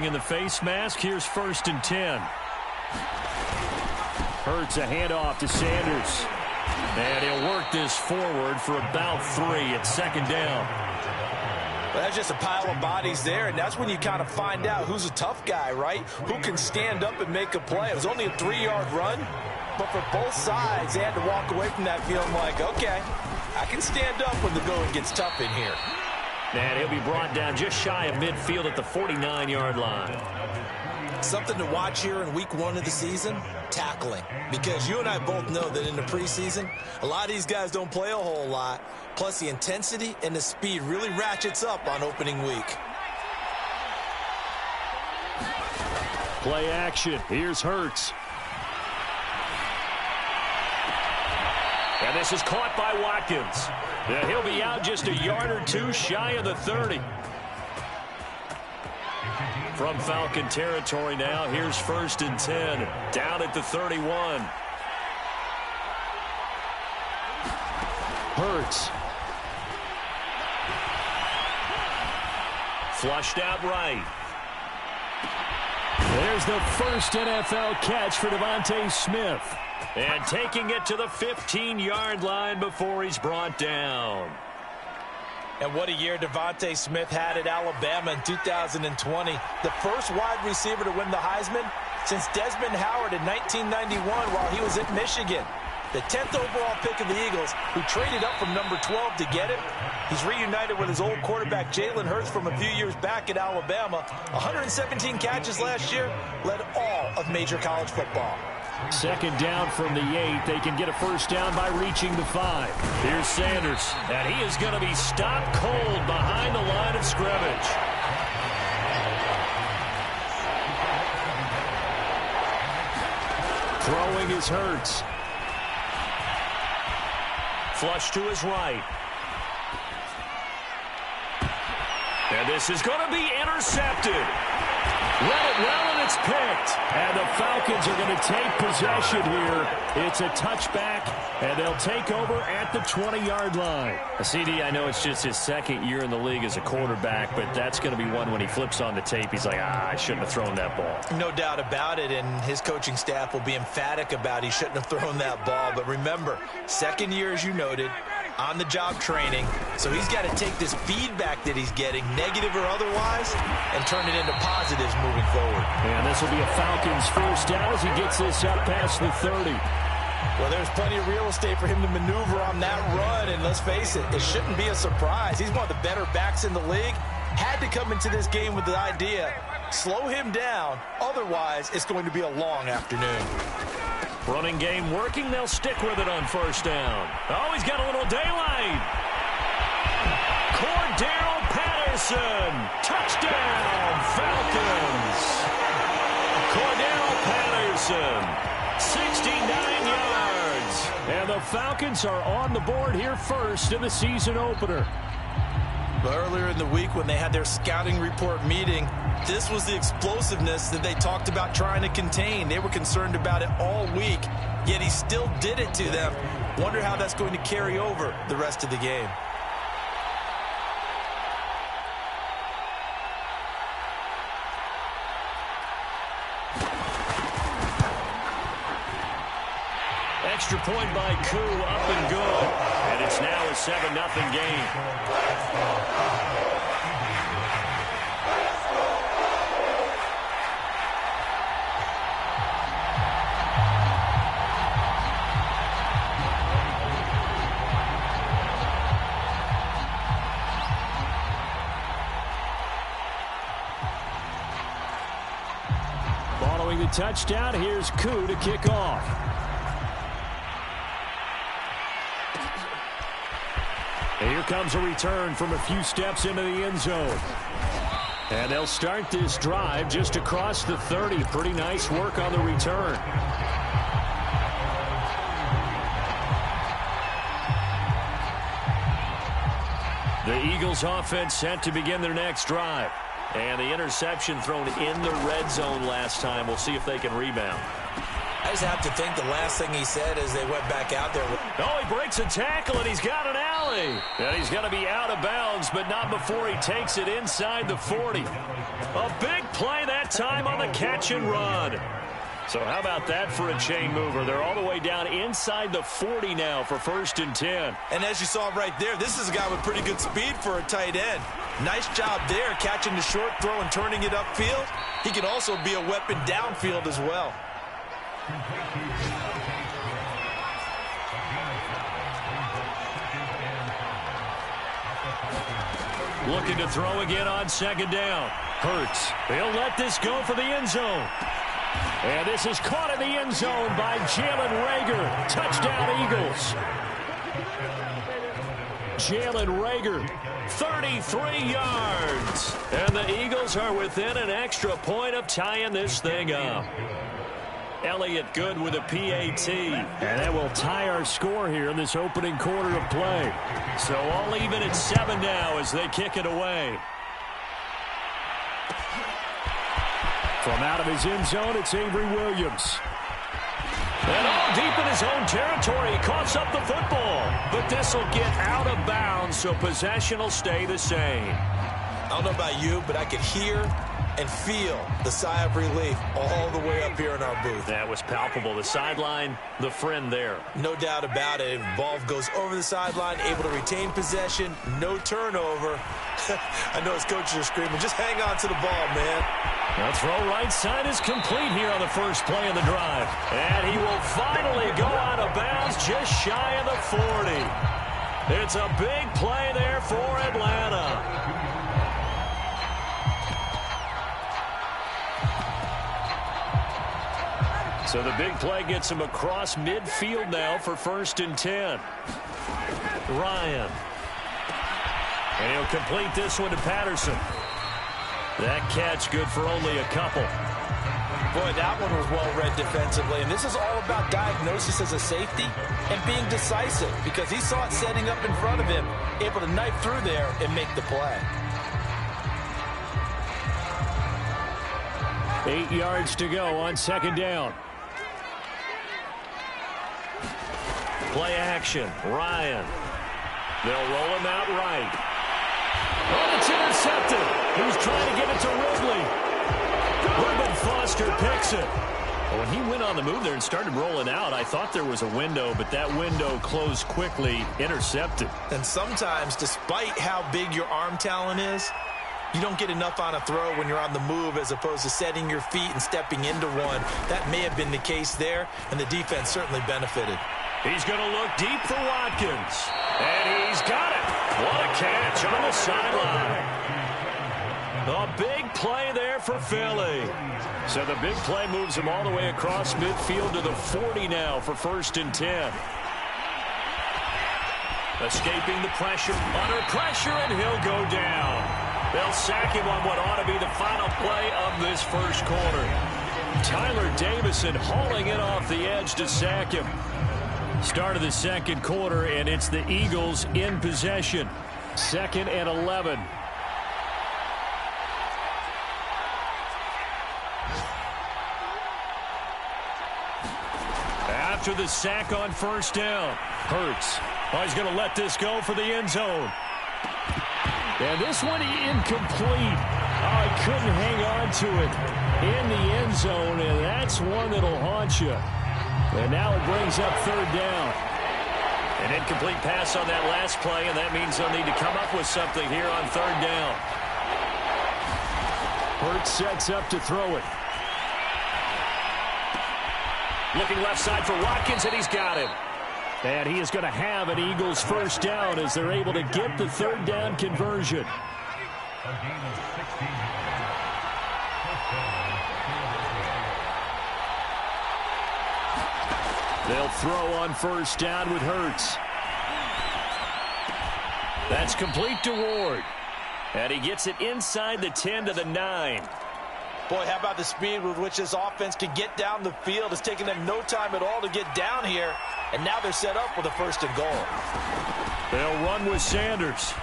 in the face mask. Here's 1st and 10. Hurts a handoff to Sanders. And he'll work this forward for about 3 at 2nd down. Well, that's just a pile of bodies there, and that's when you kind of find out who's a tough guy, right? Who can stand up and make a play. It was only a 3-yard run, but for both sides, they had to walk away from that feeling like, okay, I can stand up when the going gets tough in here. And he'll be brought down just shy of midfield at the 49-yard line. Something to watch here in week 1 of the season, tackling. Because you and I both know that in the preseason, a lot of these guys don't play a whole lot. Plus, the intensity and the speed really ratchets up on opening week. Play action. Here's Hurts. And this is caught by Watkins. And he'll be out just a yard or 2 shy of the 30. From Falcon territory now, here's 1st and 10. Down at the 31. Hurts. Flushed out right. There's the first NFL catch for Devontae Smith. And taking it to the 15-yard line before he's brought down. And what a year Devontae Smith had at Alabama in 2020. The first wide receiver to win the Heisman since Desmond Howard in 1991 while he was at Michigan. The 10th overall pick of the Eagles, who traded up from number 12 to get him. He's reunited with his old quarterback Jalen Hurts from a few years back at Alabama. 117 catches last year, led all of major college football. 2nd down from the 8. They can get a 1st down by reaching the 5. Here's Sanders, and he is going to be stopped cold behind the line of scrimmage. Throwing is Hurts. Flush to his right. And this is going to be intercepted. Read it well, and it's picked. And the Falcons are going to take possession here. It's a touchback, and they'll take over at the 20-yard line. CD, I know it's just his 2nd year in the league as a quarterback, but that's going to be one when he flips on the tape. He's like, I shouldn't have thrown that ball. No doubt about it, and his coaching staff will be emphatic about he shouldn't have thrown that ball. But remember, 2nd year, as you noted, on-the-job training. So he's got to take this feedback that he's getting, negative or otherwise, and turn it into positives moving forward. And this will be a Falcons 1st down as he gets this up past the 30. Well, there's plenty of real estate for him to maneuver on that run, and let's face it, it shouldn't be a surprise. He's one of the better backs in the league. Had to come into this game with the idea, slow him down, otherwise it's going to be a long afternoon. Running game working. They'll stick with it on 1st down. Oh, he's got a little daylight. Cordero Patterson. Touchdown, Falcons. Cordero Patterson. 69 yards. And the Falcons are on the board here first in the season opener. But earlier in the week when they had their scouting report meeting, this was the explosiveness that they talked about trying to contain. They were concerned about it all week, yet he still did it to them. Wonder how that's going to carry over the rest of the game. Extra point by Koo, up and good. And it's now a 7-0 game. Following the touchdown, here's Koo to kick off. And here comes a return from a few steps into the end zone. And they'll start this drive just across the 30. Pretty nice work on the return. The Eagles offense set to begin their next drive. And the interception thrown in the red zone last time. We'll see if they can rebound. I just have to think the last thing he said as they went back out there. Oh, he breaks a tackle, and he's got an alley. And he's going to be out of bounds, but not before he takes it inside the 40. A big play that halftime on the catch and run. So how about that for a chain mover? They're all the way down inside the 40 now for 1st and 10. And as you saw right there, this is a guy with pretty good speed for a tight end. Nice job there catching the short throw and turning it upfield. He can also be a weapon downfield as well. Looking to throw again on 2nd down. Hurts. He'll let this go for the end zone. And this is caught in the end zone by Jalen Reagor. Touchdown, Eagles. Jalen Reagor, 33 yards. And the Eagles are within an extra point of tying this thing up. Elliott good with a PAT. And that will tie our score here in this opening quarter of play. So all even at 7 now as they kick it away. From out of his end zone, it's Avery Williams. And all deep in his own territory, he coughs up the football. But this will get out of bounds, so possession will stay the same. I don't know about you, but I could hear and feel the sigh of relief all the way up here in our booth. That was palpable. The sideline, the friend there. No doubt about it. Ball goes over the sideline, able to retain possession, no turnover. I know his coaches are screaming, just hang on to the ball, man. The throw right side is complete here on the first play of the drive. And he will finally go out of bounds just shy of the 40. It's a big play there for Atlanta. So the big play gets him across midfield now for 1st and 10. Ryan. And he'll complete this one to Patterson. That catch good for only a couple. Boy, that one was well read defensively. And this is all about diagnosis as a safety and being decisive because he saw it setting up in front of him, able to knife through there and make the play. 8 yards to go on 2nd down. Play action. Ryan. They'll roll him out right. Oh, it's intercepted. He's trying to get it to Ridley. Reuben Foster picks it. When he went on the move there and started rolling out, I thought there was a window, but that window closed quickly, intercepted. And sometimes, despite how big your arm talent is, you don't get enough on a throw when you're on the move as opposed to setting your feet and stepping into one. That may have been the case there, and the defense certainly benefited. He's going to look deep for Watkins. And he's got it. What a catch on the sideline. A big play there for Philly. So the big play moves him all the way across midfield to the 40 now for 1st and 10. Escaping the pressure, under pressure, and he'll go down. They'll sack him on what ought to be the final play of this first quarter. Tyler Davison hauling it off the edge to sack him. Start of the second quarter, and it's the Eagles in possession. 2nd and 11. After the sack on 1st down, Hurts. Oh, he's going to let this go for the end zone. And this one incomplete. Oh, he couldn't hang on to it in the end zone, and that's one that'll haunt you. And now it brings up 3rd down. An incomplete pass on that last play, and that means they'll need to come up with something here on 3rd down. Hurts sets up to throw it. Looking left side for Watkins, and he's got him. And he is going to have an Eagles 1st down as they're able to get the 3rd down conversion. They'll throw on 1st down with Hurts. That's complete to Ward. And he gets it inside the 10 to the 9. Boy, how about the speed with which this offense can get down the field? It's taken them no time at all to get down here. And now they're set up with a 1st and goal. They'll run with Sanders.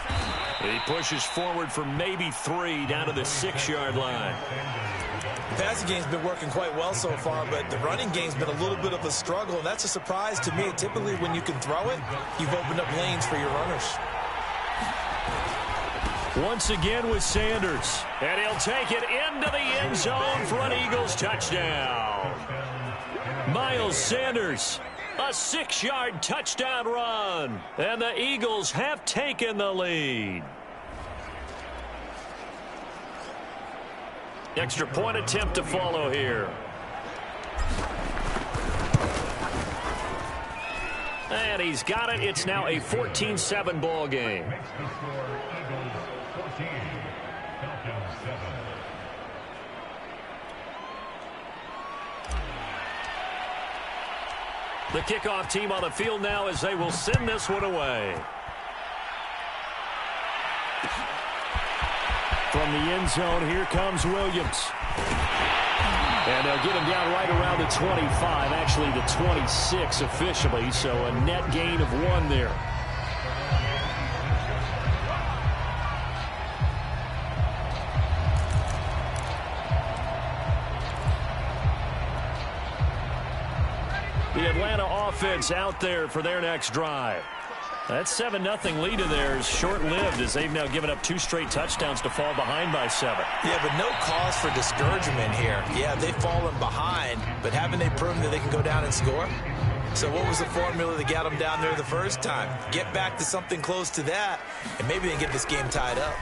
He pushes forward for maybe 3 down to the 6-yard line. The passing game's been working quite well so far, but the running game's been a little bit of a struggle, and that's a surprise to me. Typically, when you can throw it, you've opened up lanes for your runners. Once again with Sanders. And he'll take it into the end zone for an Eagles touchdown. Miles Sanders, a 6-yard touchdown run. And the Eagles have taken the lead. Extra point attempt to follow here. And he's got it. It's now a 14-7 ball game. The kickoff team on the field now as they will send this one away. From the end zone, here comes Williams. And they'll get him down right around the 25, actually the 26 officially, so a net gain of 1 there. The Atlanta offense out there for their next drive. That 7-0 lead of theirs short-lived as they've now given up 2 straight touchdowns to fall behind by 7. Yeah, but no cause for discouragement here. Yeah, they've fallen behind, but haven't they proven that they can go down and score? So what was the formula that got them down there the first time? Get back to something close to that, and maybe they can get this game tied up.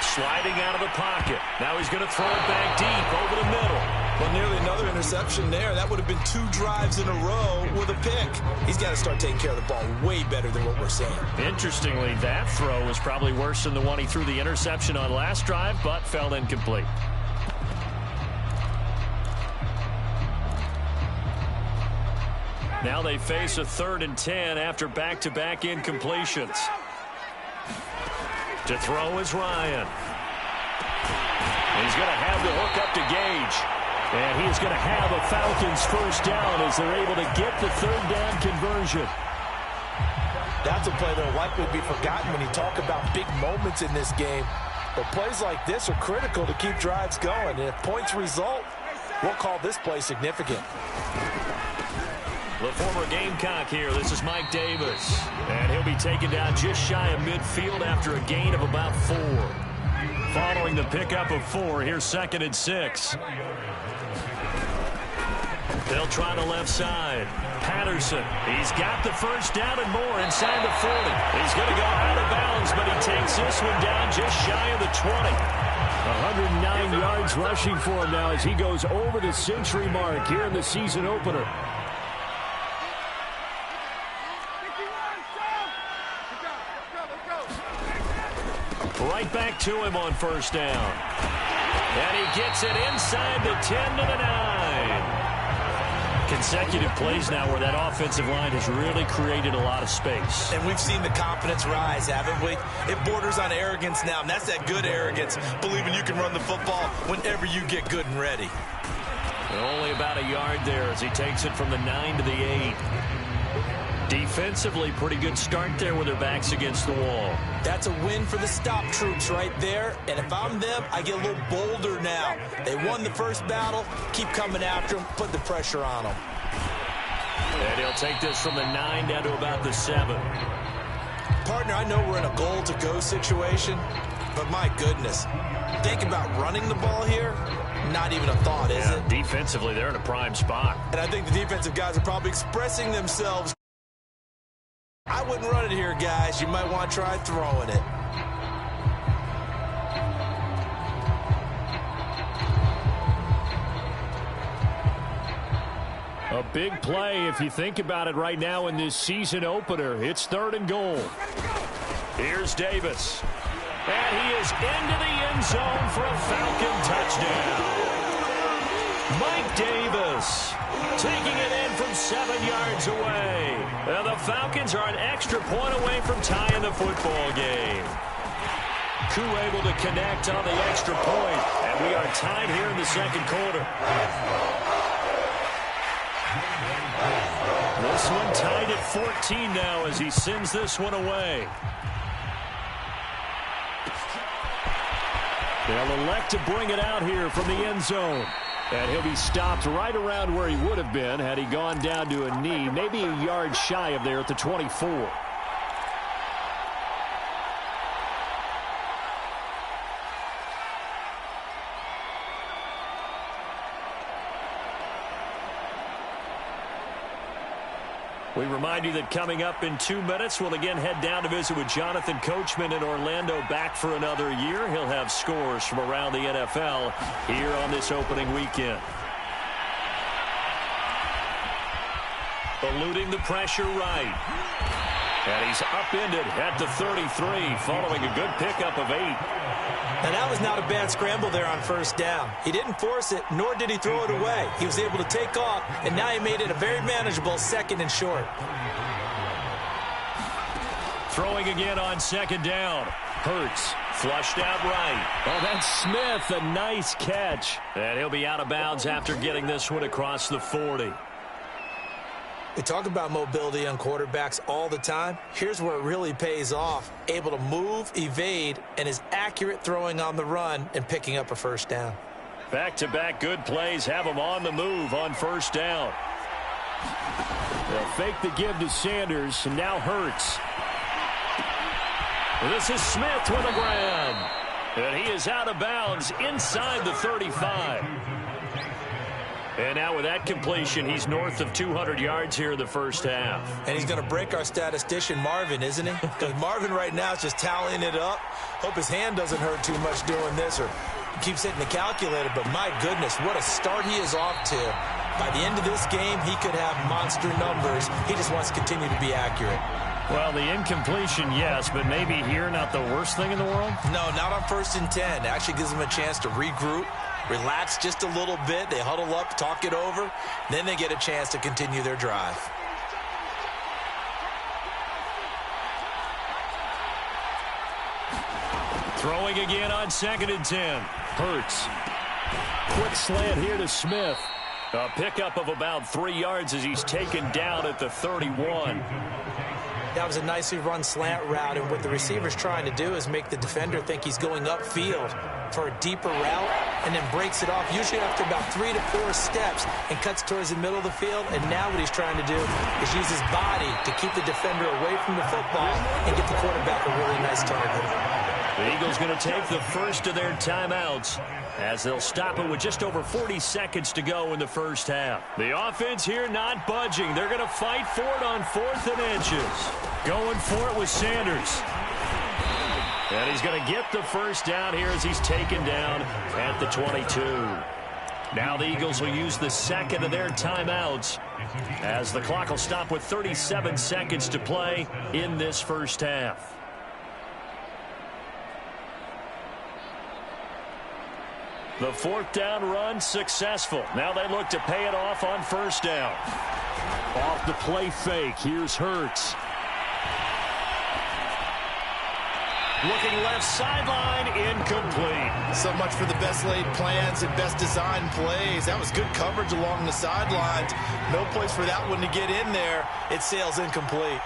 Sliding out of the pocket. Now he's going to throw it back deep over the middle. Well, nearly another interception there. That would have been 2 drives in a row with a pick. He's got to start taking care of the ball way better than what we're seeing. Interestingly, that throw was probably worse than the one he threw the interception on last drive, but fell incomplete. Now they face a 3rd and 10 after back-to-back incompletions. To throw is Ryan. He's going to have the hook up to Gage. And he is going to have a Falcons first down as they're able to get the 3rd down conversion. That's a play that will likely be forgotten when you talk about big moments in this game. But plays like this are critical to keep drives going. And if points result, we'll call this play significant. The former Gamecock here. This is Mike Davis. And he'll be taken down just shy of midfield after a gain of about 4. Following the pickup of 4, here's 2nd and 6. They'll try the left side. Patterson, he's got the first down and more inside the 40. He's going to go out of bounds, but he takes this one down just shy of the 20. 109 yards rushing for him now as he goes over the century mark here in the season opener. Right back to him on first down. And he gets it inside the 10 to the 9. Consecutive plays now where that offensive line has really created a lot of space. And we've seen the confidence rise, haven't we? It borders on arrogance now, and that's that good arrogance, believing you can run the football whenever you get good and ready. Only about a yard there as he takes it from the 9 to the 8. Defensively, pretty good start there with their backs against the wall. That's a win for the stop troops right there. And if I'm them, I get a little bolder now. They won the first battle. Keep coming after them. Put the pressure on them. And he'll take this from the 9 down to about the 7. Partner, I know we're in a goal-to-go situation, but my goodness, think about running the ball here. Not even a thought, is it? Defensively, they're in a prime spot. And I think the defensive guys are probably expressing themselves. I wouldn't run it here, guys. You might want to try throwing it. A big play if you think about it right now in this season opener. It's 3rd and goal. Here's Davis. And he is into the end zone for a Falcon touchdown. Mike Davis taking it in from 7 yards away. And the Falcons are an extra point away from tying the football game. Koo able to connect on the extra point, and we are tied here in the 2nd quarter. This one tied at 14 now as he sends this one away. They'll elect to bring it out here from the end zone. And he'll be stopped right around where he would have been had he gone down to a knee, maybe a yard shy of there at the 24. We remind you that coming up in 2 minutes, we'll again head down to visit with Jonathan Coachman in Orlando, back for another year. He'll have scores from around the NFL here on this opening weekend. Eluding the pressure right. And he's upended at the 33, following a good pickup of 8. And that was not a bad scramble there on first down. He didn't force it, nor did he throw it away. He was able to take off, and now he made it a very manageable 2nd and short. Throwing again on 2nd down. Hurts, flushed out right. Oh, that's Smith, a nice catch. And he'll be out of bounds after getting this one across the 40. We talk about mobility on quarterbacks all the time. Here's where it really pays off. Able to move, evade, and is accurate throwing on the run and picking up a first down. Back-to-back good plays have him on the move on first down. They'll fake the give to Sanders, and now Hurts. This is Smith with a grab. And he is out of bounds inside the 35. And now with that completion, he's north of 200 yards here in the first half. And he's going to break our statistician, Marvin, isn't he? Because Marvin right now is just tallying it up. Hope his hand doesn't hurt too much doing this or keeps hitting the calculator. But my goodness, what a start he is off to. By the end of this game, he could have monster numbers. He just wants to continue to be accurate. Well, the incompletion, yes, but maybe here not the worst thing in the world? No, not on 1st and 10. It actually gives him a chance to regroup. Relax just a little bit. They huddle up, talk it over. Then they get a chance to continue their drive. Throwing again on 2nd and 10. Hurts. Quick slant here to Smith. A pickup of about 3 yards as he's taken down at the 31. That was a nicely run slant route, and what the receiver's trying to do is make the defender think he's going upfield for a deeper route and then breaks it off, usually after about 3 to 4 steps, and cuts towards the middle of the field. And now what he's trying to do is use his body to keep the defender away from the football and get the quarterback a really nice target. The Eagles going to take the first of their timeouts as they'll stop it with just over 40 seconds to go in the first half. The offense here not budging. They're going to fight for it on 4th and inches. Going for it with Sanders. And he's going to get the first down here as he's taken down at the 22. Now the Eagles will use the second of their timeouts as the clock will stop with 37 seconds to play in this first half. The 4th down run successful. Now they look to pay it off on first down. Off the play fake. Here's Hurts. Looking left sideline, incomplete. So much for the best laid plans and best designed plays. That was good coverage along the sidelines. No place for that one to get in there. It sails incomplete.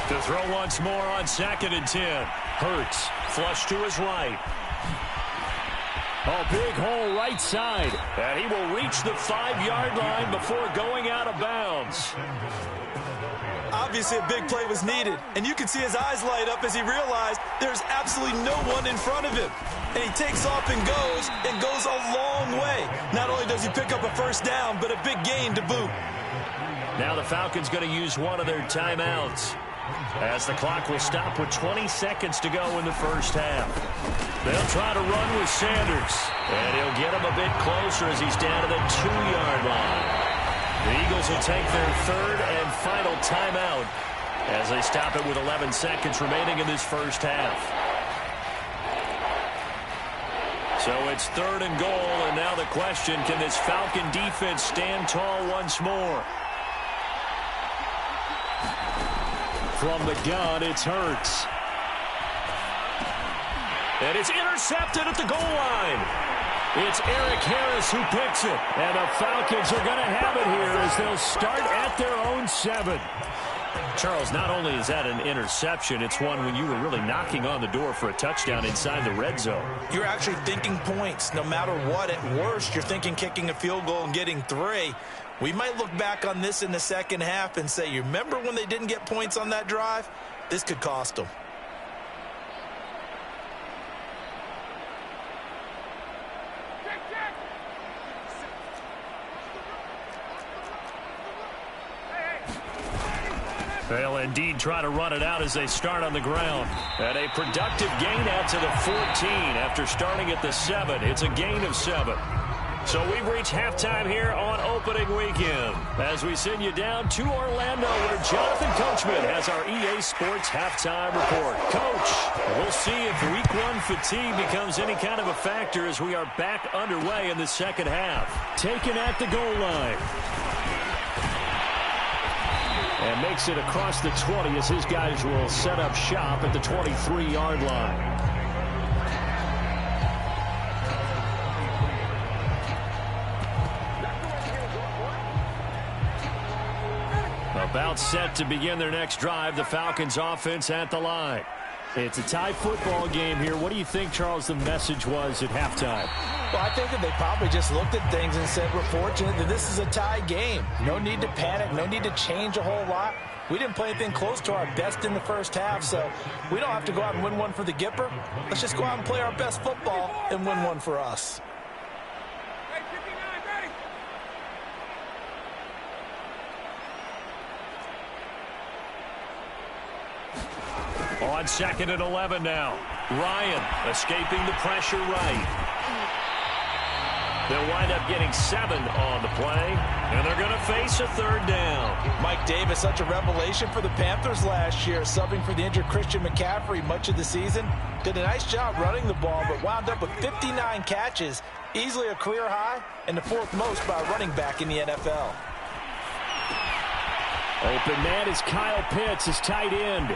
To throw once more on 2nd and 10. Hurts, flush to his right. A big hole right side. And he will reach the 5-yard line before going out of bounds. Obviously, a big play was needed, and you can see his eyes light up as he realized there's absolutely no one in front of him. And he takes off and goes a long way. Not only does he pick up a first down, but a big gain to boot. Now the Falcons going to use one of their timeouts as the clock will stop with 20 seconds to go in the first half. They'll try to run with Sanders, and he'll get him a bit closer as he's down to the 2-yard line. The Eagles will take their 3rd and final timeout as they stop it with 11 seconds remaining in this first half. So it's 3rd and goal, and now the question, can this Falcon defense stand tall once more? From the gun, it's Hurts. And it's intercepted at the goal line. It's Eric Harris who picks it. And the Falcons are going to have it here as they'll start at their own 7. Charles, not only is that an interception, it's one when you were really knocking on the door for a touchdown inside the red zone. You're actually thinking points. No matter what, at worst, you're thinking kicking a field goal and getting 3. We might look back on this in the second half and say, you remember when they didn't get points on that drive? This could cost them. They'll indeed try to run it out as they start on the ground. And a productive gain out to the 14 after starting at the 7. It's a gain of 7. So we've reached halftime here on opening weekend as we send you down to Orlando where Jonathan Coachman has our EA Sports halftime report. Coach, we'll see if week 1 fatigue becomes any kind of a factor as we are back underway in the second half. Taken at the goal line. And makes it across the 20 as his guys will set up shop at the 23-yard line. About set to begin their next drive, the Falcons offense at the line. It's a tie football game here. What do you think, Charles, the message was at halftime? Well, I think that they probably just looked at things and said, we're fortunate that this is a tie game. No need to panic. No need to change a whole lot. We didn't play anything close to our best in the first half, so we don't have to go out and win one for the Gipper. Let's just go out and play our best football and win one for us. On 2nd and 11 now. Ryan escaping the pressure right. They'll wind up getting 7 on the play, and they're going to face a third down. Mike Davis, such a revelation for the Panthers last year, subbing for the injured Christian McCaffrey much of the season. Did a nice job running the ball, but wound up with 59 catches, easily a career high, and the 4th most by a running back in the NFL. Open man is Kyle Pitts, his tight end.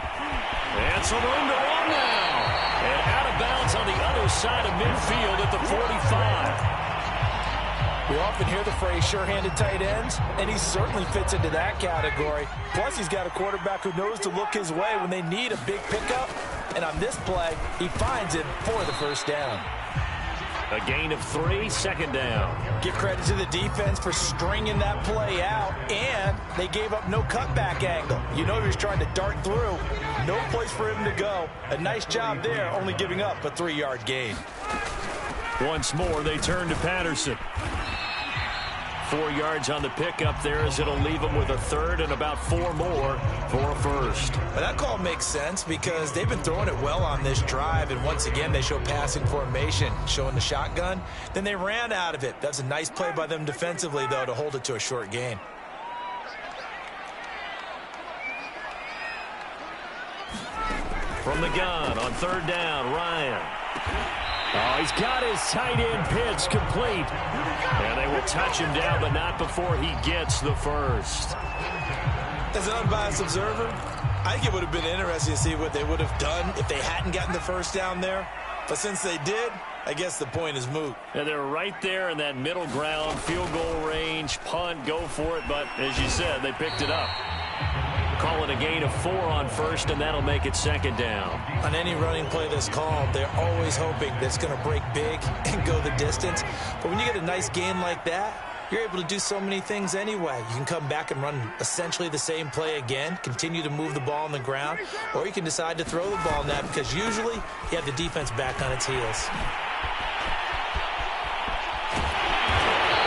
And some room to run now. And out of bounds on the other side of midfield at the 45. We often hear the phrase sure-handed tight ends, and he certainly fits into that category. Plus, he's got a quarterback who knows to look his way when they need a big pickup. And on this play, he finds it for the first down. A gain of 3, 2nd down. Give credit to the defense for stringing that play out, and they gave up no cutback angle. You know he was trying to dart through. No place for him to go. A nice job there, only giving up a 3-yard gain. Once more, they turn to Patterson. 4 yards on the pickup there as it'll leave them with a 3rd and about 4 more for a 1st. But that call makes sense because they've been throwing it well on this drive, and once again they show passing formation, showing the shotgun. Then they ran out of it. That's a nice play by them defensively, though, to hold it to a short gain. From the gun on 3rd down, Ryan. Oh, he's got his tight end pitch complete. And they will touch him down, but not before he gets the 1st. As an unbiased observer, I think it would have been interesting to see what they would have done if they hadn't gotten the 1st down there. But since they did, I guess the point is moot. And they're right there in that middle ground, field goal range, punt, go for it. But as you said, they picked it up. Call it a gain of 4 on 1st, and that'll make it 2nd down. On any running play that's called, they're always hoping that it's going to break big and go the distance. But when you get a nice gain like that, you're able to do so many things anyway. You can come back and run essentially the same play again, continue to move the ball on the ground, or you can decide to throw the ball now because usually you have the defense back on its heels.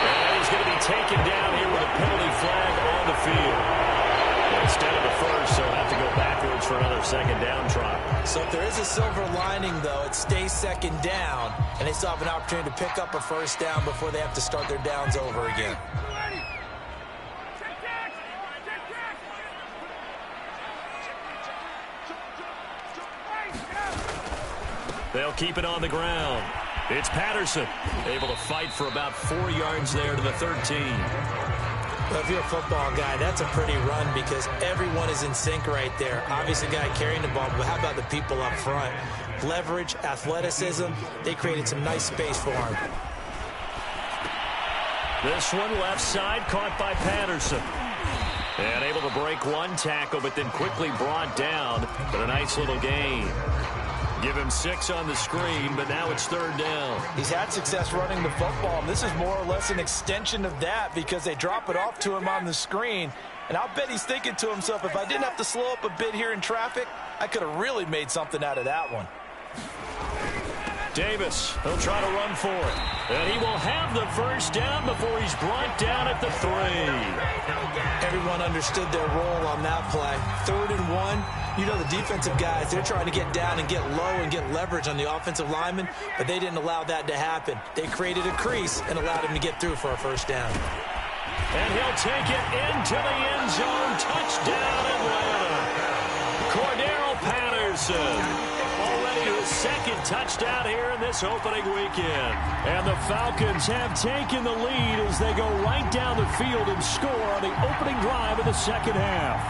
And he's going to be taken down here with a penalty flag on the field. Instead of the 1st, they'll have to go backwards for another 2nd down try. So if there is a silver lining, though, it stays 2nd down, and they still have an opportunity to pick up a 1st down before they have to start their downs over again. They'll keep it on the ground. It's Patterson, able to fight for about 4 yards there to the 13. Well, if you're a football guy, that's a pretty run because everyone is in sync right there. Obviously, the guy carrying the ball, but how about the people up front? Leverage, athleticism, they created some nice space for him. This one left side, caught by Patterson. And able to break one tackle, but then quickly brought down. But a nice little gain. Give him 6 on the screen, but now it's 3rd down. He's had success running the football, and this is more or less an extension of that because they drop it off to him on the screen. And I'll bet he's thinking to himself, if I didn't have to slow up a bit here in traffic, I could have really made something out of that one. Davis, he'll try to run for it. And he will have the first down before he's brought down at the 3. Everyone understood their role on that play. 3rd and 1. You know the defensive guys, they're trying to get down and get low and get leverage on the offensive lineman, but they didn't allow that to happen. They created a crease and allowed him to get through for a first down. And he'll take it into the end zone. Touchdown, Atlanta. Cordero Patterson. Already his 2nd touchdown here in this opening weekend. And the Falcons have taken the lead as they go right down the field and score on the opening drive of the 2nd half.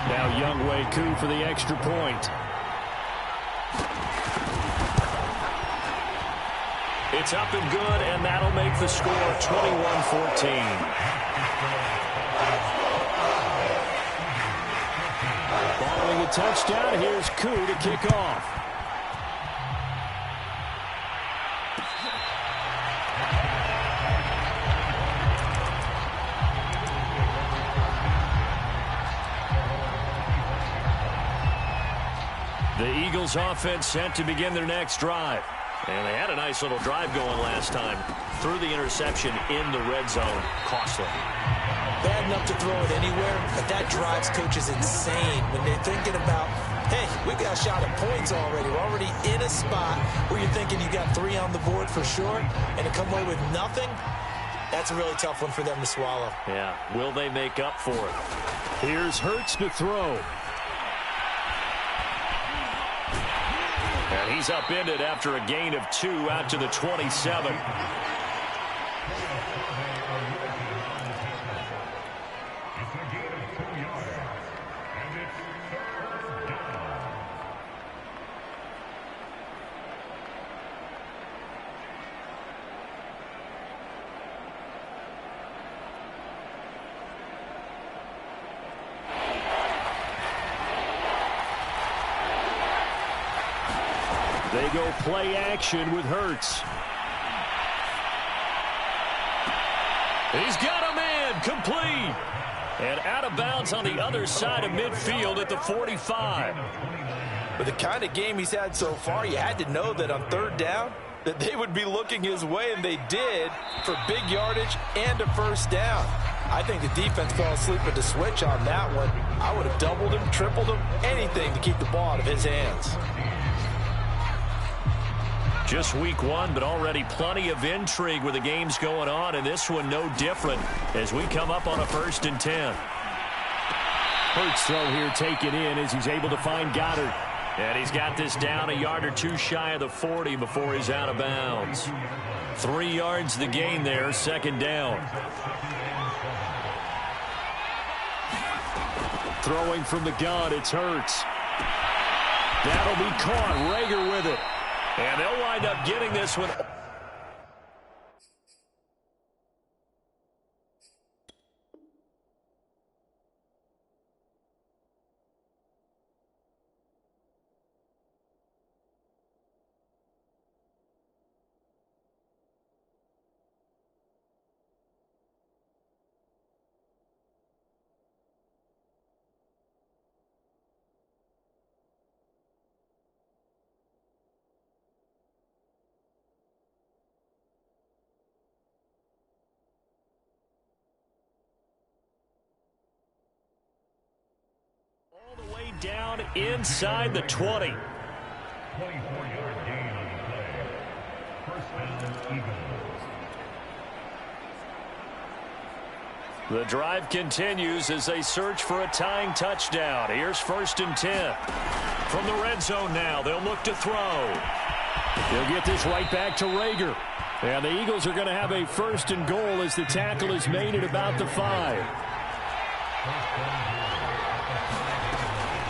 Now Younghoe Koo for the extra point. It's up and good, and that'll make the score 21-14. Following the touchdown, here's Koo to kick off. The Eagles offense set to begin their next drive. And they had a nice little drive going last time. Threw the interception in the red zone. Costly. Bad enough to throw it anywhere, but that drives coaches insane when they're thinking about, hey, we got a shot at points already. We're already in a spot where you're thinking you got 3 on the board for sure, and to come away with nothing, that's a really tough one for them to swallow. Yeah, will they make up for it? Here's Hurts to throw. And he's upended after a gain of 2 out to the 27. They go play action with Hurts. He's got a man complete. And out of bounds on the other side of midfield at the 45. With the kind of game he's had so far, you had to know that on 3rd down that they would be looking his way, and they did, for big yardage and a first down. I think the defense fell asleep at the switch on that one. I would have doubled him, tripled him, anything to keep the ball out of his hands. Just week 1, but already plenty of intrigue with the games going on, and this one no different as we come up on a 1st and 10. Hurts throw here taken in as he's able to find Goddard. And he's got this down a yard or 2 shy of the 40 before he's out of bounds. 3 yards the gain there, 2nd down. Throwing from the gun, it's Hurts. That'll be caught. Reagor with it. And they'll wind up getting this one. Down inside the 20. 24-yard gain on the play. First down, Eagles. The drive continues as they search for a tying touchdown. Here's 1st and 10. From the red zone now, they'll look to throw. They'll get this right back to Reagor. And the Eagles are going to have a 1st and goal as the tackle is made at about the 5.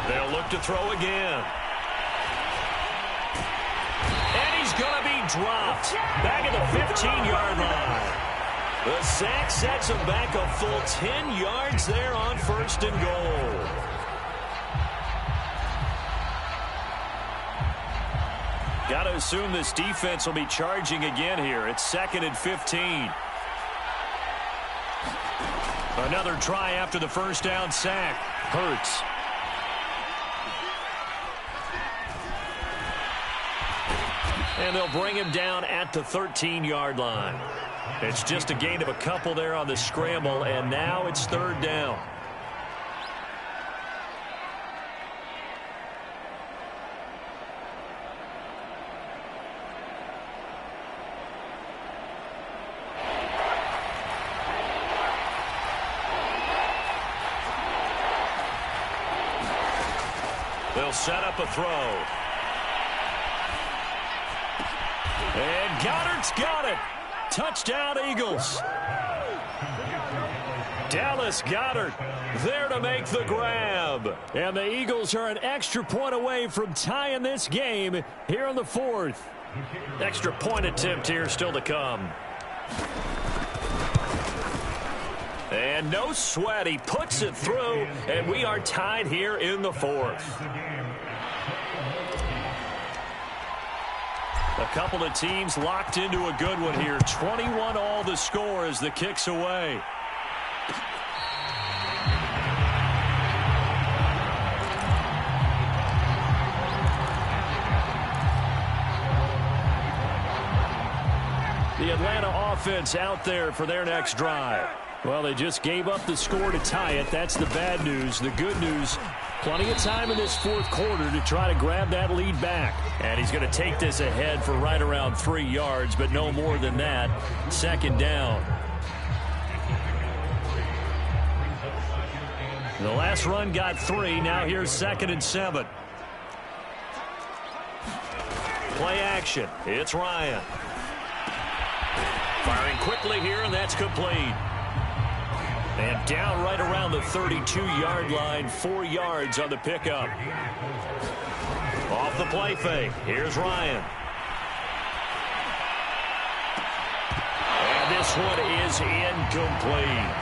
They'll look to throw again. And he's going to be dropped. Back at the 15-yard line. The sack sets him back a full 10 yards there on 1st and goal. Got to assume this defense will be charging again here. It's 2nd and 15. Another try after the first down sack. Hurts. And they'll bring him down at the 13-yard line. It's just a gain of a couple there on the scramble, and now it's third down. They'll set up a throw. And Goddard's got it. Touchdown, Eagles. Dallas Goedert there to make the grab. And the Eagles are an extra point away from tying this game here in the fourth. Extra point attempt here still to come. And no sweat. He puts it through, and we are tied here in the fourth. A couple of teams locked into a good one here. 21 all the score as the kick's away. The Atlanta offense out there for their next drive. Well, they just gave up the score to tie it. That's the bad news. The good news, plenty of time in this fourth quarter to try to grab that lead back. And he's going to take this ahead for right around 3 yards, but no more than that. Second down. The last run got 3. Now here's 2nd and 7. Play action. It's Ryan. Firing quickly here, and that's complete. And down right around the 32-yard line, 4 yards on the pickup. Off the play fake. Here's Ryan. And this one is incomplete.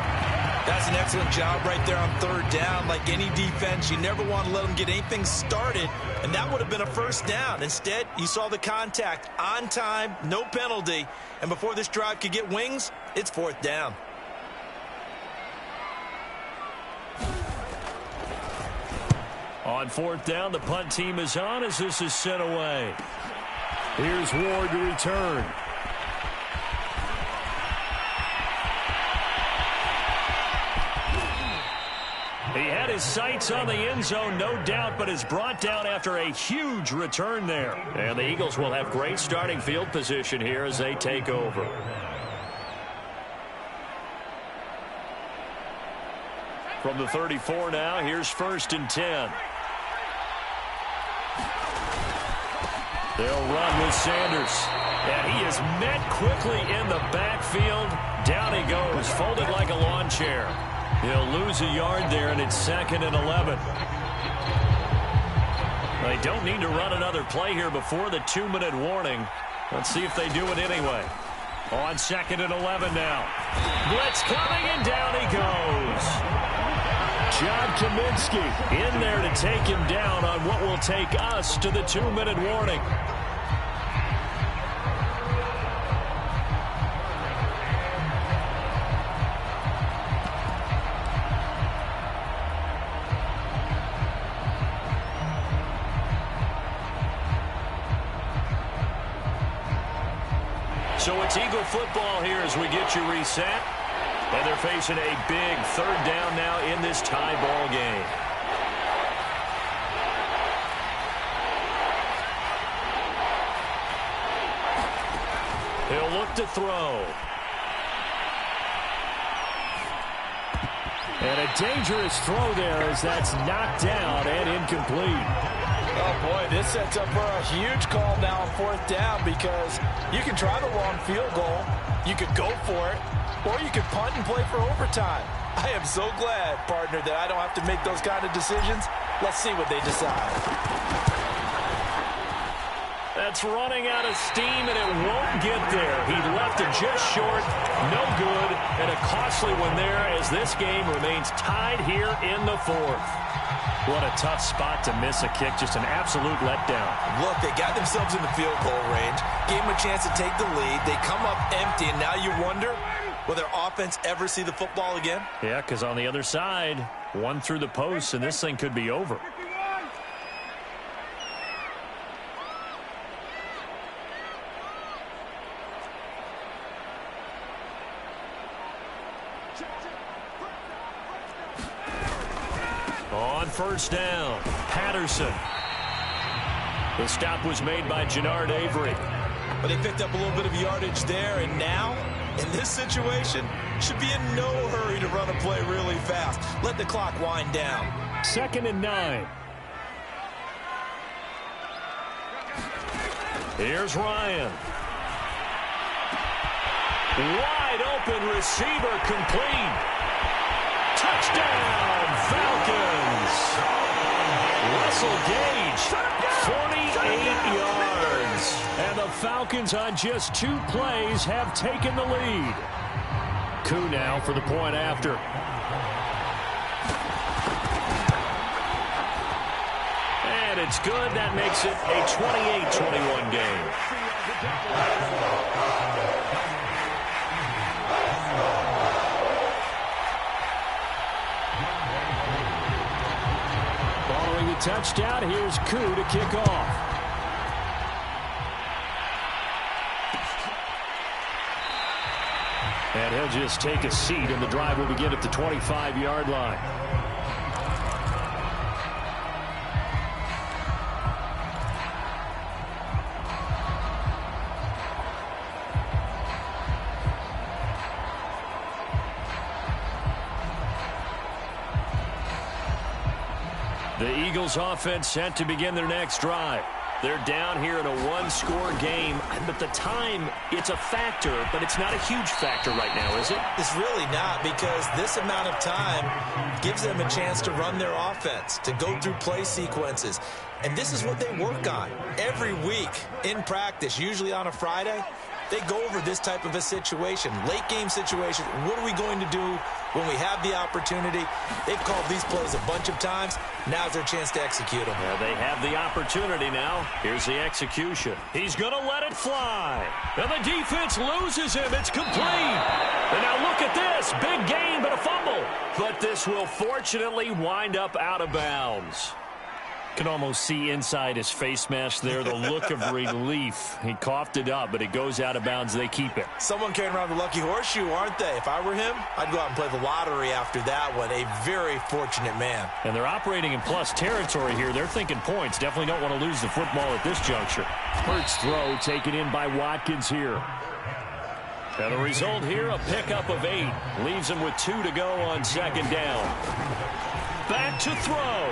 That's an excellent job right there on third down. Like any defense, you never want to let them get anything started, and that would have been a first down. Instead, you saw the contact on time, no penalty, and before this drive could get wings, it's fourth down. On fourth down, the punt team is on as this is sent away. Here's Ward to return. He had his sights on the end zone, no doubt, but is brought down after a huge return there. And the Eagles will have great starting field position here as they take over. From the 34 now, here's 1st and 10. They'll run with Sanders. And he is met quickly in the backfield. Down he goes, folded like a lawn chair. He'll lose a yard there, and it's 2nd and 11. They don't need to run another play here before the 2-minute warning. Let's see if they do it anyway. On 2nd and 11 now. Blitz coming, and down he goes. John Kaminsky in there to take him down on what will take us to the 2-minute warning. So it's Eagle football here as we get you reset. And they're facing a big third down now in this tie ball game. He'll look to throw. And a dangerous throw there as that's knocked down and incomplete. Oh, boy, this sets up for a huge call now on fourth down because you can try the long field goal, you could go for it, or you could punt and play for overtime. I am so glad, partner, that I don't have to make those kind of decisions. Let's see what they decide. That's running out of steam, and it won't get there. He left it just short, no good, and a costly one there as this game remains tied here in the fourth. What a tough spot to miss a kick, just an absolute letdown. Look, they got themselves in the field goal range, gave them a chance to take the lead. They come up empty, and now you wonder, will their offense ever see the football again? Yeah, because on the other side, one through the post, and this thing could be over. On first down, Patterson. The stop was made by Genard Avery. But they picked up a little bit of yardage there, and now, in this situation, should be in no hurry to run a play really fast. Let the clock wind down. 2nd and 9. Here's Ryan. Wide open receiver complete. Touchdown, Falcons. Russell Gage, 48 yards. And the Falcons on just 2 plays have taken the lead. Koo now for the point after. And it's good. That makes it a 28-21 game. Following the touchdown, here's Koo to kick off. And he'll just take a seat, and the drive will begin at the 25-yard line. The Eagles offense set to begin their next drive. They're down here in a 1-score game, but the time, it's a factor, but it's not a huge factor right now, is it? It's really not, because this amount of time gives them a chance to run their offense, to go through play sequences. And this is what they work on every week in practice, usually on a Friday. They go over this type of a situation, late game situation. What are we going to do when we have the opportunity? They've called these plays a bunch of times. Now's their chance to execute them. Yeah, they have the opportunity now. Here's the execution. He's going to let it fly. And the defense loses him. It's complete. And now look at this. Big gain, but a fumble. But this will fortunately wind up out of bounds. Can almost see inside his face mask there the look of relief. He coughed it up, but it goes out of bounds. They keep it. Someone carrying around the lucky horseshoe, aren't they? If I were him, I'd go out and play the lottery after that one. A very fortunate man. And they're operating in plus territory here. They're thinking points. Definitely don't want to lose the football at this juncture. Hurts throw taken in by Watkins here. And the result here, a pickup of 8. Leaves him with 2 to go on 2nd down. Back to throw.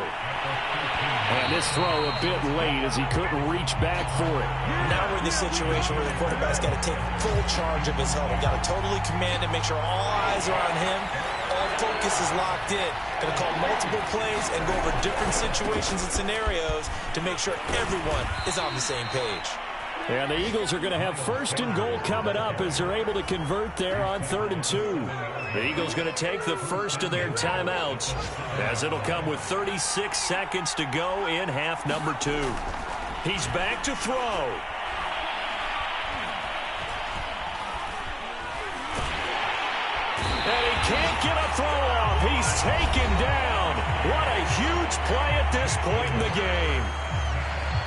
And this throw a bit late as he couldn't reach back for it. Now we're in the situation where the quarterback's got to take full charge of his helmet. Got to totally command it, make sure all eyes are on him. All focus is locked in. Going to call multiple plays and go over different situations and scenarios to make sure everyone is on the same page. And the Eagles are going to have 1st and goal coming up as they're able to convert there on 3rd and 2. The Eagles going to take the first of their timeouts as it'll come with 36 seconds to go in half number 2. He's back to throw. And he can't get a throw off. He's taken down. What a huge play at this point in the game.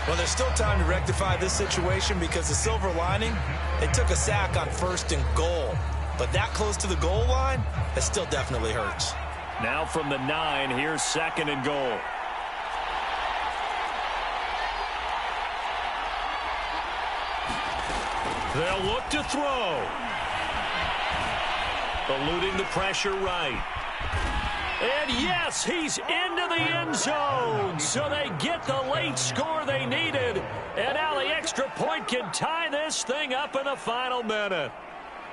Well, there's still time to rectify this situation because the silver lining, they took a sack on 1st and goal. But that close to the goal line, that still definitely hurts. Now from the 9, here's 2nd and goal. They'll look to throw. Eluding the pressure right. And yes, he's into the end zone. So they get the late score they needed. And now the extra point can tie this thing up in the final minute.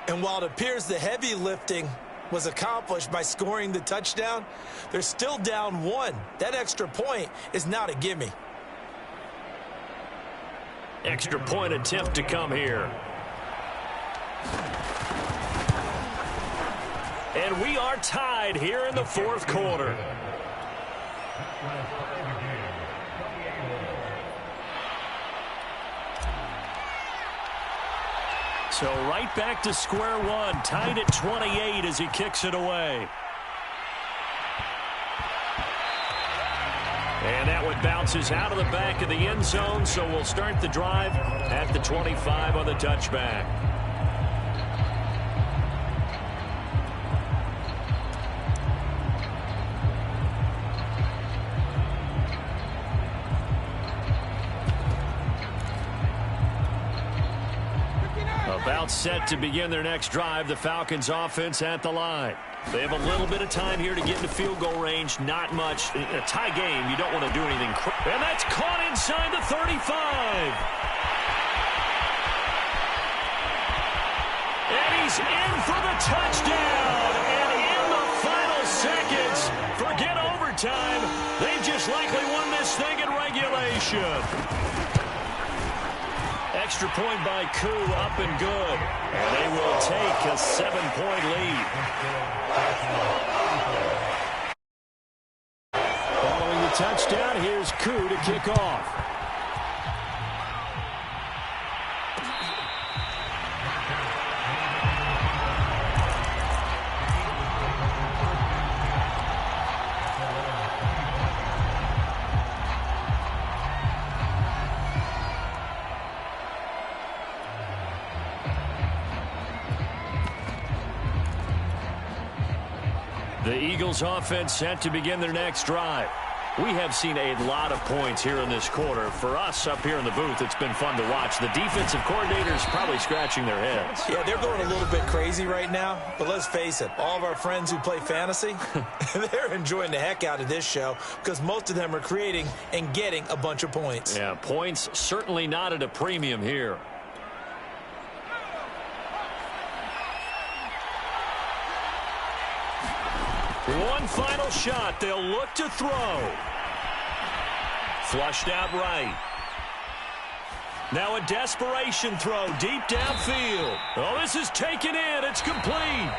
And while it appears the heavy lifting was accomplished by scoring the touchdown, they're still down 1. That extra point is not a gimme. Extra point attempt to come here. And we are tied here in the 4th quarter. So right back to square one, tied at 28 as he kicks it away. And that one bounces out of the back of the end zone, so we'll start the drive at the 25 on the touchback. About set to begin their next drive, the Falcons offense at the line. They have a little bit of time here to get into field goal range. Not much. In a tie game, you don't want to do anything. And that's caught inside the 35. And he's in for the touchdown. And in the final seconds, forget overtime. They've just likely won this thing in regulation. Extra point by Koo, up and good. And they will take a 7-point lead. Following the touchdown, here's Koo to kick off. The Eagles offense set to begin their next drive. We have seen a lot of points here in this quarter. For us up here in the booth, it's been fun to watch. The defensive coordinators probably scratching their heads. Yeah, they're going a little bit crazy right now. But let's face it, all of our friends who play fantasy, they're enjoying the heck out of this show because most of them are creating and getting a bunch of points. Yeah, points certainly not at a premium here. One final shot. They'll look to throw. Flushed out right. Now a desperation throw deep downfield. Oh, this is taken in. It's complete.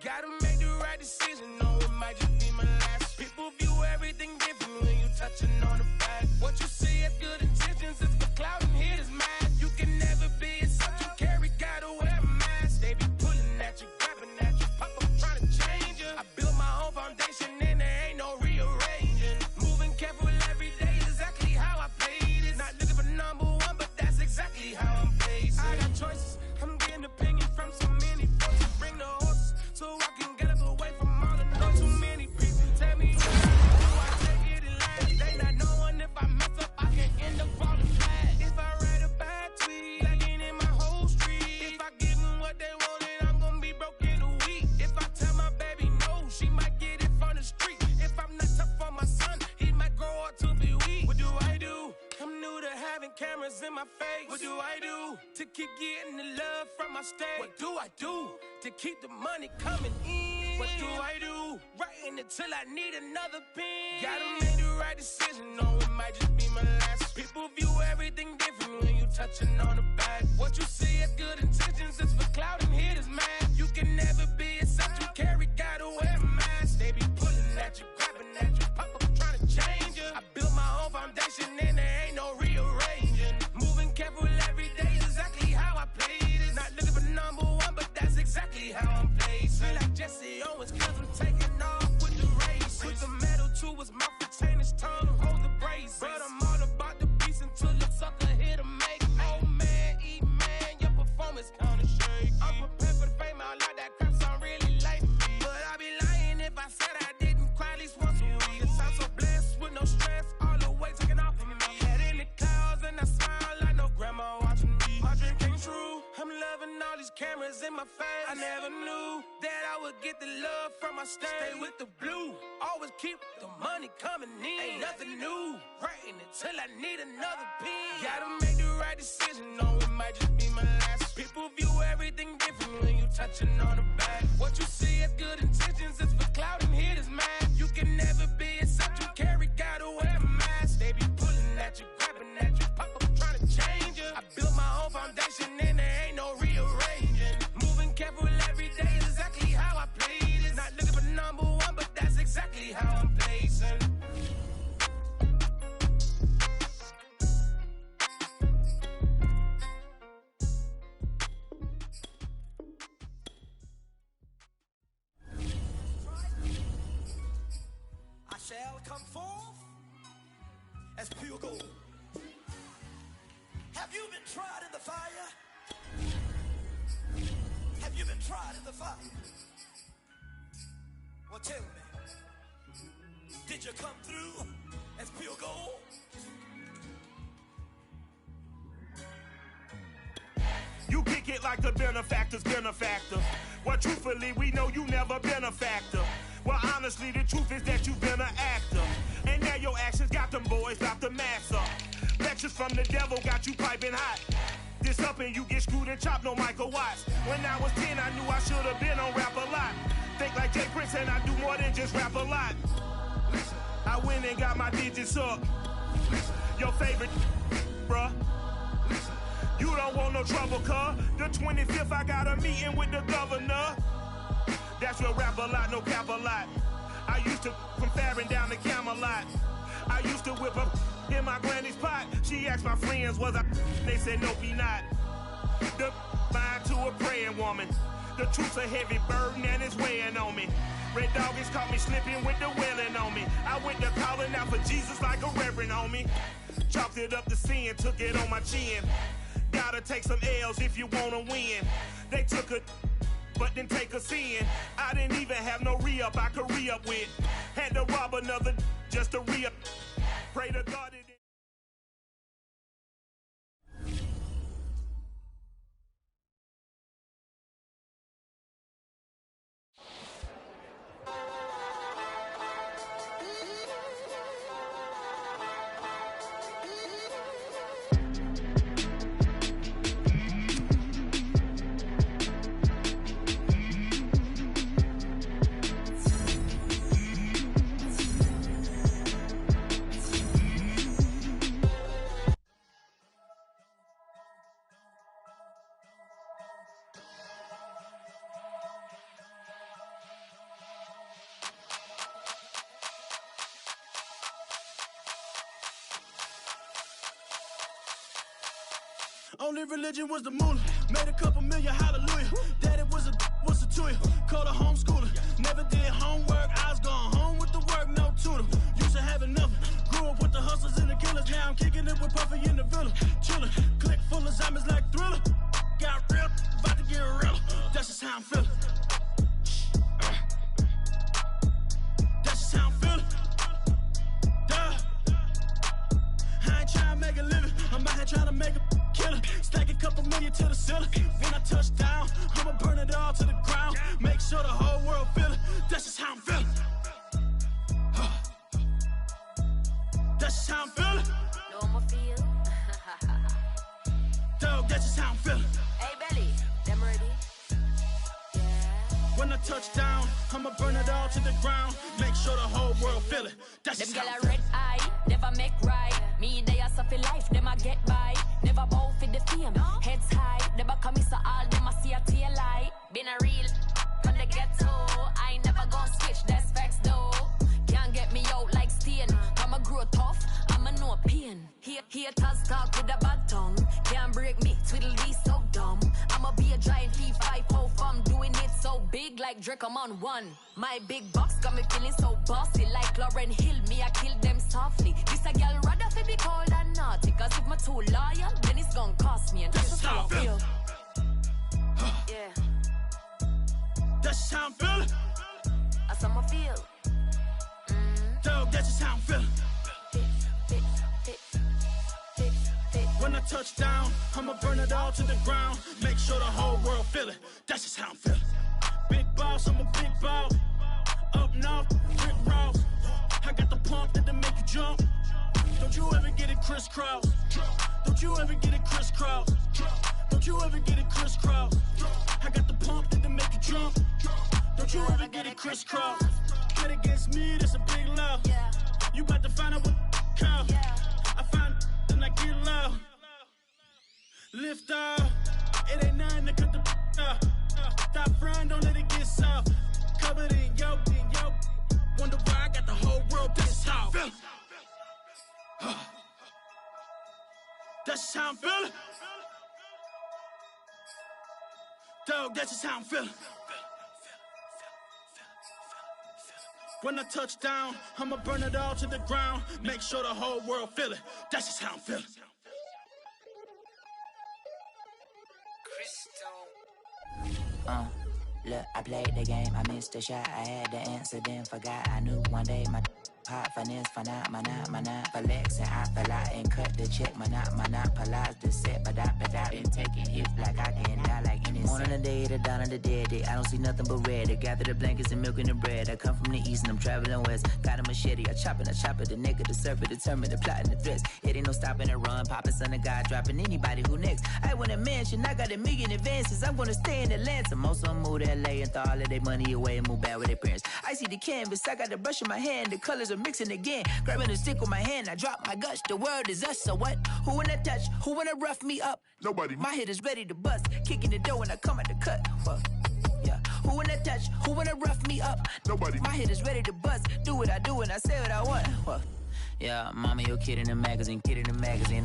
Gotta make the right decision, no, it might just be my last. People view everything different when you touching on the back. What you see as good intentions is for cloud and hit is mad. You can never be a subject carry, gotta wear a mask. They be pulling at you, grabbing at you, pop up trying to change you. I built my own foundation and there ain't no rearranging. Moving careful every day is exactly how I played it. Not looking for number one, but that's exactly how I'm pacing. I got choices, I'm getting opinion from so many folks. Bring the horses so I can get up away from all the noise. Too many people tell me what I do, I take it in line. They not knowing if I mess up, I can end up falling flat. If I write a bad tweet, lagging in my whole street. If I give them what they want, then I'm gonna be broke in a week. If I tell my baby no, she might get it from the street. If I'm not tough for my son, he might grow up to be weak. What do I do? I'm new to having cameras in my face. What do I do to keep getting the love from my state? What do I do to keep the money coming in? What do I do? Writing until I need another pen. Gotta make the right decision, no, it might just be my last. People view everything different when you touching on the back. What you see as good intentions is for cloud and hit is mad. You can never be a subject carry, gotta wear a mask. They be pulling at you, grabbing at you, pop up trying to change you. I built my own foundation and there ain't no rearranging. Moving careful every day is exactly how I play this. Not looking for number one, but that's exactly how I'm placed. Feel like Jesse Owens cause I'm taking off with the race. Put the metal to his mouth, retain his tongue, hold the brace. But I'm all about the beast until the sucker hit a make. Oh man, eat man, your performance kinda shake. I'm prepared for the fame, I like that crap song really like me. But I'd be lying if I said I didn't cry at least once a week. Cause I'm so blessed with no stress, all the weight taken off of me. Head in the clouds and I smile like no grandma watching me. My dream came true, I'm loving all these cameras in my face. I never knew that I would get the love from my state. Stay with the blue, always keep the money coming in. Ain't nothing new, writing till I need another piece. Gotta make the right decision, no, it might just be my last. People view everything different when you touching on the back. What you see as good intentions is for clout and hit is mad. You can never be except you carry, gotta wear a mask. They be pulling at you, grabbing at you, pop up trying to change you. I built my own foundation and there ain't no rearranging. Moving careful every day is exactly how I played it. Not looking for number one, but that's exactly how I'm placing. Shall come forth as pure gold. Have you been tried in the fire? Have you been tried in the fire? Well, tell me, did you come through as pure gold? You kick it like the benefactor's benefactor. Well, truthfully, we know you never been a factor. Well, honestly, the truth is that you've been an actor. And now your actions got them boys about to mass up. Lectures from the devil got you piping hot. This up and you get screwed and chopped, no Michael Watts. When I was 10, I knew I should have been on Rap a Lot. Think like Jay Prince and I do more than just rap a lot. I went and got my digits up. Your favorite, bruh. You don't want no trouble, cuz. The 25th, I got a meeting with the governor. That's real rap a lot, no cap a lot. I used to from Farron down to Camelot. I used to whip up in my granny's pot. She asked my friends, was I? They said, nope, he not. The line to a praying woman. The truth's a heavy burden and it's weighing on me. Red Doggies caught me slipping with the wailing on me. I went to calling out for Jesus like a reverend on me. Chopped it up to sin, took it on my chin. Gotta take some L's if you wanna win. They took a but then take a sin. I didn't even have no re-up I could re-up with. Had to rob another just to re-up. Pray to God it. Only religion was the moolah. Made a couple million, hallelujah. Daddy was a tutor. Called a homeschooler. Never did homework. I was going home with the work, no tutor. Used to have enough. Grew up with the hustlers and the killers. Now I'm kicking it with Puffy in the villa. Chillin'. Click full of zombies like Thriller. Got real, about to get real. That's just how I'm feeling. That's just how I'm feeling. Duh. I ain't trying to make a living. I'm out here trying to make a killer. Stack a couple million to the ceiling. When I touch down, I'ma burn it all to the ground. Make sure the whole world feel it. That's just how I'm feeling. That's just how I'm feeling. No more feel. Dog, that's just how I'm feeling. Hey, Belly, them ready? Yeah. When I touch down, I'ma burn it all to the ground. Make sure the whole world feel it. That's just Them how I'm girl a feeling. red eye, never make right. Me, they are suffer life, them a get by. Never bow for the fame, heads high. The back of me so all them a see a tail light. Been a real from the ghetto. I ain't never gon' switch, that's facts though. Can't get me out like Stain. I'ma grow tough, I'ma know pain. Haters talk with a bad tongue. Can't break me, Tweedledee so dumb. I'ma be a giant P5 from doing it so big like Drake, I'm on one. My big box got me feeling so bossy like Lauryn Hill. Me, I kill them softly. This a girl rather fi be cold and naughty. Cause if my too loyal, then it's gonna cost me. And that's just how I feel. Yeah. That's just how I'm feeling. That's how I feel. Dog, that's just how I'm feeling. When I touch down, I'ma burn it all to the ground. Make sure the whole world feel it. That's just how I'm feeling. Big boss, I'm a big boss. Up north, Rick Ross. I got the pump that'll make you jump. Don't you ever get it crisscross. Don't you ever get it crisscross. Don't you ever get it crisscross. I got the pump that to make you jump. Don't you ever get it crisscross. Bet against me, that's a big love. You about to find out what cow. I find and I get loud. Lift off. It ain't nothing to cut the off. Stop frying, don't let it get soft. Covered in yolk. Wonder why I got the whole world this how. That's just how I'm feeling. Dog, that's just how I'm feeling. When I touch down, I'ma burn it all to the ground. Make sure the whole world feel it. That's just how I'm feeling. Look, I played the game, I missed the shot. I had the answer, then forgot. I knew one day my pop finesse, my not flex. And I fell out and cut the check. My not polize the set, but I been taking hits like I can die like any morning of the day, the dawn of the dead day. I don't see nothing but red. I gather the blankets and milk and the bread. I come from the east and I'm traveling west. Got a machete, I chop it, the neck of the serpent, determined the plot and the threats. It ain't no stopping and run, popping son of God, dropping anybody who next. I want a mansion, I got a million advances. I'm gonna stay in Atlanta. Most of them move to LA and throw all of their money away and move back with their parents. I see the canvas, I got the brush in my hand, the colors are mixing again. Grabbing a stick with my hand, I drop my guts. The world is us, so what? Who wanna touch? Who wanna rough me up? Nobody. My hit is ready to bust, kicking the door when I come at the cut. What? Yeah. Who wanna touch? Who wanna rough me up? Nobody. My hit is ready to bust. Do what I do and I say what I want. What? Yeah, mama, your kid in the magazine,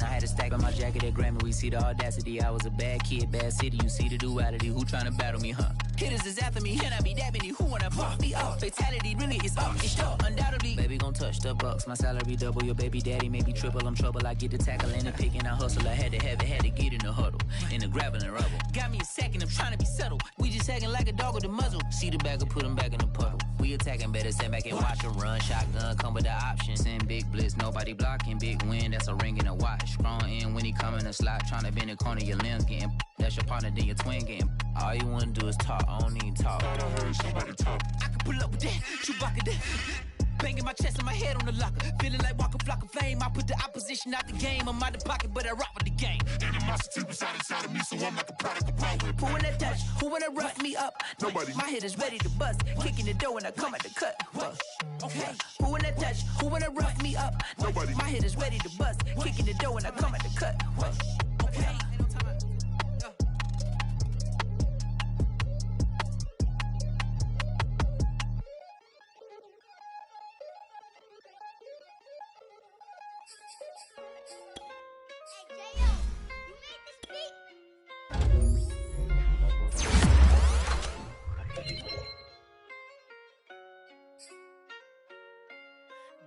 I had a stack on my jacket at Grammy. We see the audacity. I was a bad kid, bad city. You see the duality. Who tryna battle me, huh? Hitters is after me, and I be dabbing you. Who wanna pump me up? Fatality really is up. It's sure, undoubtedly. Baby gon' touch the bucks. My salary double. Your baby daddy maybe triple. I'm trouble. I get the tackle and the pick and I hustle. I had to have it, had to get in the huddle. In the gravel and rubble. Got me a second, I'm tryna be subtle. We just hacking like a dog with a muzzle. See the bagger, put him back in the puddle. We attacking, better stand back and watch him run. Shotgun, come with the option. Send big blitz, nobody blocking. Big win, that's a ring and a watch. Strong in when he come in a slot. Tryna bend the corner, your limbs getting. That's your partner, then your twin getting. All you wanna do is talk, I don't need talk. I heard somebody talk. I can pull up with that, Chewbacca that. Banging my chest and my head on the locker. Feeling like Walker Flock of Fame. I put the opposition out the game. I'm out the pocket, but I rock with the game. Animosity reside inside of me, so I'm like a product of power. Who wanna touch? Who wanna rough me up? Nobody. My hit is ready to bust. Kicking the door when I come at the cut. Okay. Who wanna touch? Who wanna rough me up? Nobody. My hit is ready to bust. Kicking the door when I come at the cut. Okay.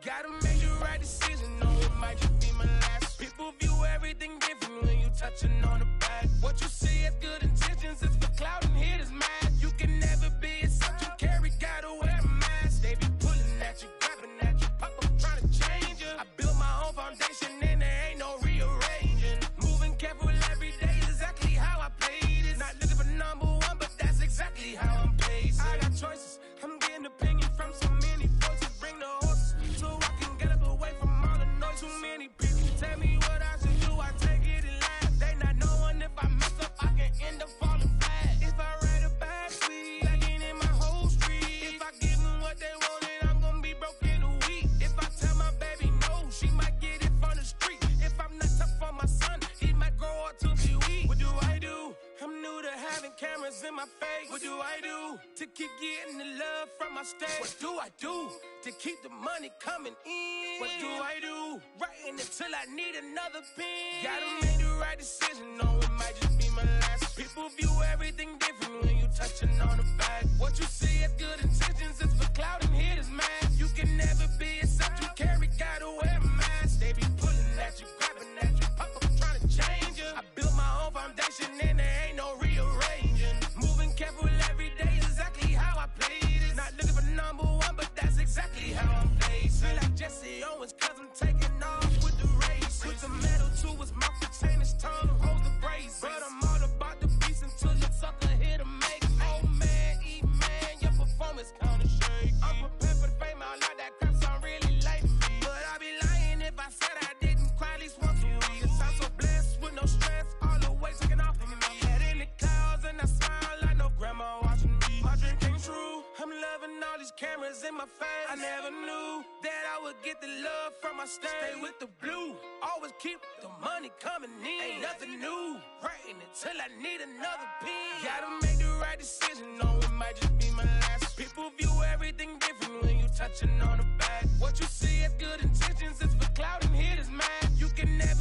Gotta make the right decision, no, it might just be my last. People view everything different when you touching on the back. What you see as good intentions is for clout and haters mad. You can never be yourself, you carry, gotta wear a mask. They be pulling at you, grabbing at you, pop up trying to change you. I built my own foundation and there ain't no rearranging. Moving careful every day is exactly how I played it. Not looking for number one, but that's exactly how I'm pacing. I got choices, I'm getting opinion from so many voices. Bring the horses so I can get up away from all the noise. Too many people tell me what I should do, I take it and laugh. They not knowing if I mess up, I can end up falling flat. If I write a bad tweet, lagging in my whole street. If I give them what they wanted, I'm gonna be broke in a week. If I tell my baby no, she might get it from the street. If I'm not tough for my son, he might grow up to be weak. What do I do? I'm new to having cameras in my face. What do I do to keep getting the love from my stage? What do I do to keep the money coming in? What do I do? Writing until I need another pen. Gotta make the right decision, no, it might just be my last. People view everything different when you touching on the back. What you see as good intentions is for clout and haters mad. You can never be yourself, you carry, gotta wear a mask. They be pulling at you, grabbing at you, pop up trying to change you. I built my own foundation and there ain't no rearranging. Moving careful every day is exactly how I played it. Not looking for number one, but that's exactly how I'm placed. Feel like Jesse Owens, cause I'm taking off with the race. Put the metal to his mouth to chain his tongue, hold the brace. But I'm all about the beast until the sucker hit a make. Oh man, eat man, your performance kinda shake. I'm prepared for the fame, I like that crap sound really like me. But I be lying. my fans. I never knew that I would get the love from my stain. Stay with the blue, always keep the money coming in. Ain't nothing new, writing until I need another pen. Gotta make the right decision, no, it might just be my last. People view everything different when you touching on the back. What you see as good intentions is for clout and haters, man. You can never